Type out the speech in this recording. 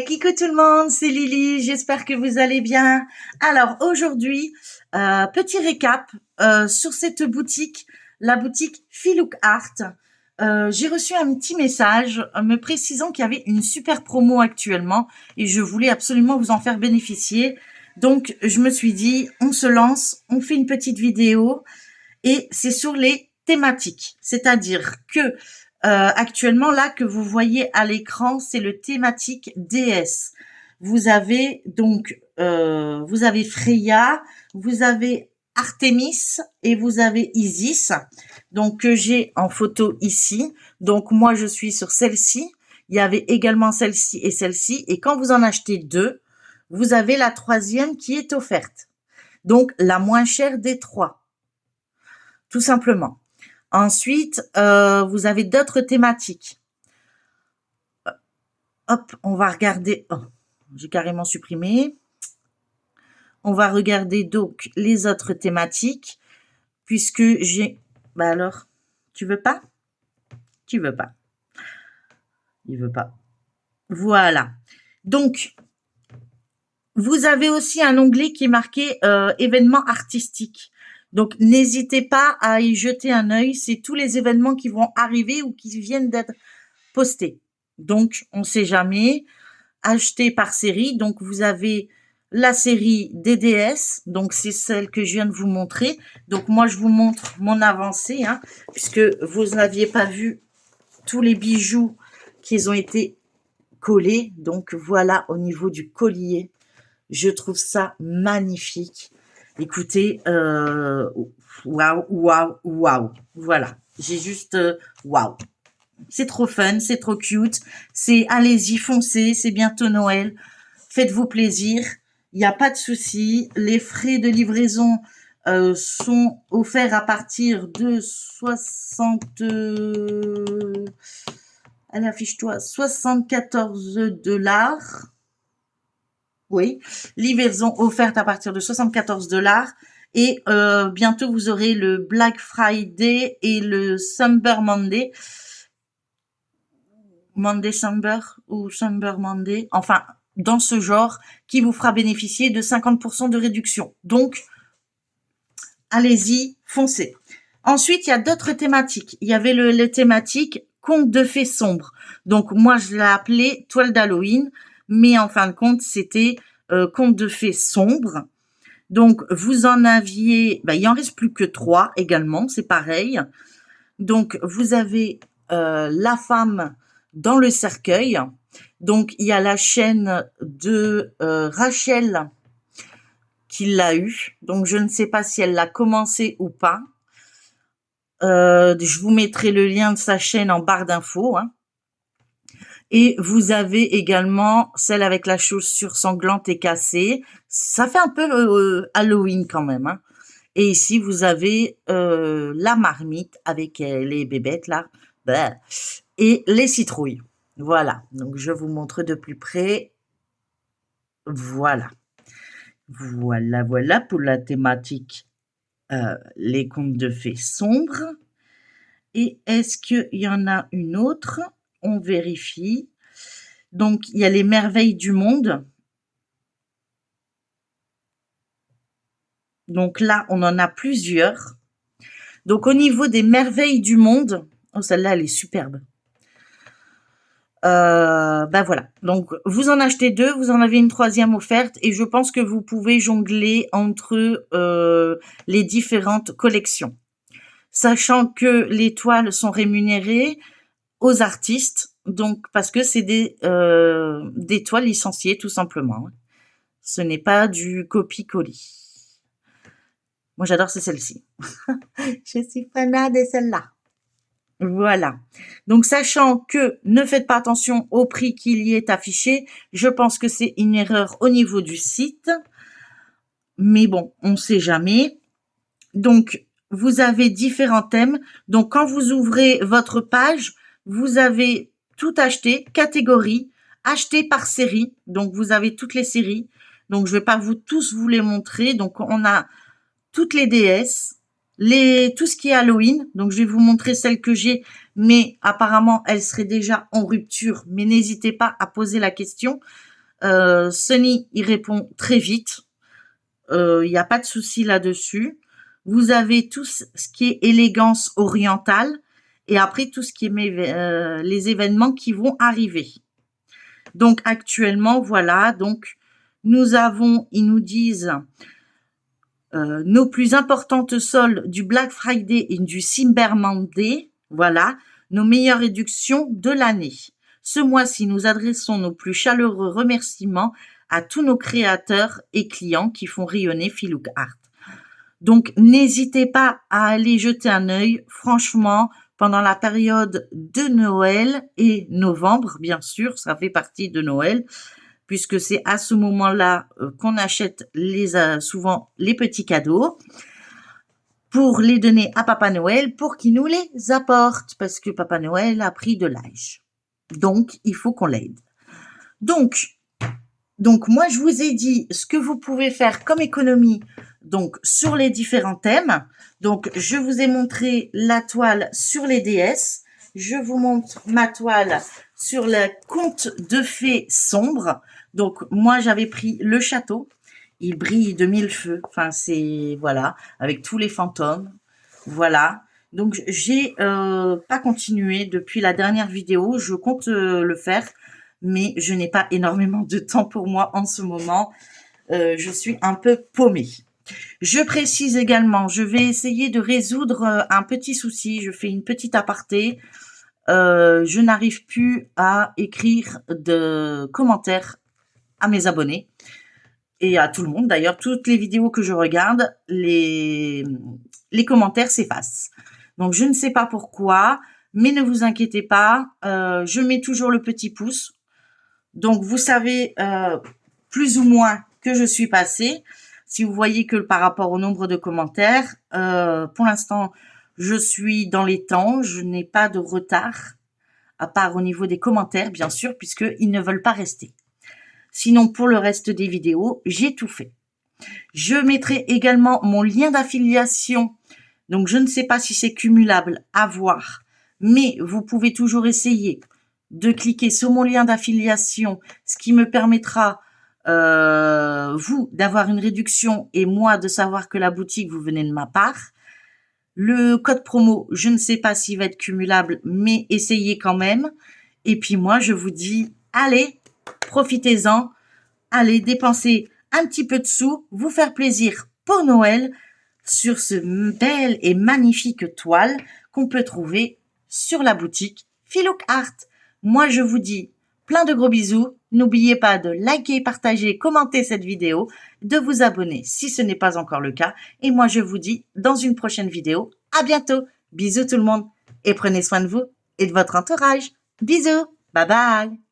Coucou tout le monde, c'est Lily, j'espère que vous allez bien. Alors aujourd'hui, petit récap sur cette boutique, la boutique Filook Art. J'ai reçu un petit message me précisant qu'il y avait une super promo actuellement et je voulais absolument vous en faire bénéficier. Donc je me suis dit, on se lance, on fait une petite vidéo et c'est sur les thématiques. C'est-à-dire que actuellement, là, que vous voyez à l'écran, c'est le thématique déesse. Vous avez donc, vous avez Freya, vous avez Artémis et vous avez Isis. Donc, que j'ai en photo ici. Donc, moi, je suis sur celle-ci. Il y avait également celle-ci et celle-ci. Et quand vous en achetez deux, vous avez la troisième qui est offerte. Donc, la moins chère des trois. Tout simplement. Ensuite, vous avez d'autres thématiques. Hop, on va regarder. Oh, j'ai carrément supprimé. On va regarder donc les autres thématiques, puisque j'ai... Bah alors, tu veux pas? Tu veux pas. Il veut pas. Voilà. Donc, vous avez aussi un onglet qui est marqué événements artistiques. Donc, n'hésitez pas à y jeter un œil. C'est tous les événements qui vont arriver ou qui viennent d'être postés. Donc, on ne sait jamais. Acheter par série. Donc, vous avez la série DDS. Donc, c'est celle que je viens de vous montrer. Donc, moi, je vous montre mon avancée, hein, puisque vous n'aviez pas vu tous les bijoux qui ont été collés. Donc, voilà au niveau du collier. Je trouve ça magnifique. Écoutez, waouh, waouh, waouh. Voilà. J'ai juste waouh. C'est trop fun, c'est trop cute. C'est allez-y, foncez, c'est bientôt Noël. Faites-vous plaisir. Il n'y a pas de souci. Les frais de livraison sont offerts à partir de 60... elle affiche-toi 74 $. Oui, livraison offerte à partir de 74 $. Et bientôt, vous aurez le Black Friday et le Cyber Monday. Monday Summer ou Summer Monday. Enfin, dans ce genre, qui vous fera bénéficier de 50% de réduction. Donc, allez-y, foncez. Ensuite, il y a d'autres thématiques. Il y avait les thématiques contes de fées sombres. Donc, moi, je l'ai appelé toile d'Halloween. Mais en fin de compte, c'était contes de fées sombres. Donc, vous en aviez... Ben, il en reste plus que 3 également. C'est pareil. Donc, vous avez la femme dans le cercueil. Donc, il y a la chaîne de Rachel qui l'a eu. Donc, je ne sais pas si elle l'a commencé ou pas. Je vous mettrai le lien de sa chaîne en barre d'infos. Hein. Et vous avez également celle avec la chaussure sanglante et cassée. Ça fait un peu Halloween quand même. Hein. Et ici, vous avez la marmite avec les bébêtes là. Bah. Et les citrouilles. Voilà. Donc, je vous montre de plus près. Voilà. Voilà, voilà pour la thématique les contes de fées sombres. Et est-ce qu'il y en a une autre? On vérifie. Donc, il y a les merveilles du monde. Donc là, on en a plusieurs. Donc, au niveau des merveilles du monde, oh, celle-là, elle est superbe. Ben voilà. Donc, vous en achetez 2, vous en avez une 3e offerte et je pense que vous pouvez jongler entre les différentes collections. Sachant que les toiles sont rémunérées aux artistes, donc parce que c'est des toiles licenciées tout simplement. Ce n'est pas du copie-coller. Moi, j'adore celle-ci. Je suis fanat de celle-là. Voilà. Donc, sachant que ne faites pas attention au prix qu'il y est affiché, je pense que c'est une erreur au niveau du site. Mais bon, on ne sait jamais. Donc, vous avez différents thèmes. Donc, quand vous ouvrez votre page, vous avez tout acheté, catégorie, acheté par série. Donc, vous avez toutes les séries. Donc, je ne vais pas tous vous les montrer. Donc, on a toutes les déesses. tout ce qui est Halloween. Donc, je vais vous montrer celle que j'ai, mais apparemment, elle serait déjà en rupture. Mais n'hésitez pas à poser la question. Sunny y répond très vite. Il n'y a pas de souci là-dessus. Vous avez tout ce qui est élégance orientale et après tout ce qui est les événements qui vont arriver. Donc actuellement, voilà, donc ils nous disent nos plus importantes soldes du Black Friday et du Cyber Monday, voilà, nos meilleures réductions de l'année. Ce mois-ci, nous adressons nos plus chaleureux remerciements à tous nos créateurs et clients qui font rayonner Filouk Art. Donc, n'hésitez pas à aller jeter un œil. Franchement, pendant la période de Noël et novembre, bien sûr, ça fait partie de Noël, puisque c'est à ce moment-là qu'on achète souvent les petits cadeaux pour les donner à Papa Noël pour qu'il nous les apporte, parce que Papa Noël a pris de l'âge. Donc, il faut qu'on l'aide. Donc, moi, je vous ai dit ce que vous pouvez faire comme économie donc sur les différents thèmes. Donc, je vous ai montré la toile sur les déesses. Je vous montre ma toile sur le conte de fées sombres. Donc, moi, j'avais pris le château. Il brille de mille feux. Enfin, c'est, voilà, avec tous les fantômes. Voilà. Donc, j'ai pas continué depuis la dernière vidéo. Je compte le faire, mais je n'ai pas énormément de temps pour moi en ce moment. Je suis un peu paumée. Je précise également, je vais essayer de résoudre un petit souci. Je fais une petite aparté. Je n'arrive plus à écrire de commentaires à mes abonnés et à tout le monde. D'ailleurs, toutes les vidéos que je regarde, les commentaires s'effacent. Donc, je ne sais pas pourquoi, mais ne vous inquiétez pas. Je mets toujours le petit pouce. Donc, vous savez plus ou moins que je suis passée. Si vous voyez que par rapport au nombre de commentaires, pour l'instant, je suis dans les temps. Je n'ai pas de retard, à part au niveau des commentaires, bien sûr, puisqu'ils ne veulent pas rester. Sinon, pour le reste des vidéos, j'ai tout fait. Je mettrai également mon lien d'affiliation. Donc, je ne sais pas si c'est cumulable à voir, mais vous pouvez toujours essayer de cliquer sur mon lien d'affiliation, ce qui me permettra vous d'avoir une réduction et moi de savoir que la boutique vous venez de ma part. Le code promo, je ne sais pas s'il va être cumulable, mais essayez quand même. Et puis moi, je vous dis, allez, profitez-en, allez dépenser un petit peu de sous, vous faire plaisir pour Noël sur ce belle et magnifique toile qu'on peut trouver sur la boutique Filouk Art. Moi, je vous dis plein de gros bisous. N'oubliez pas de liker, partager, commenter cette vidéo, de vous abonner si ce n'est pas encore le cas. Et moi, je vous dis dans une prochaine vidéo, à bientôt. Bisous tout le monde et prenez soin de vous et de votre entourage. Bisous. Bye bye.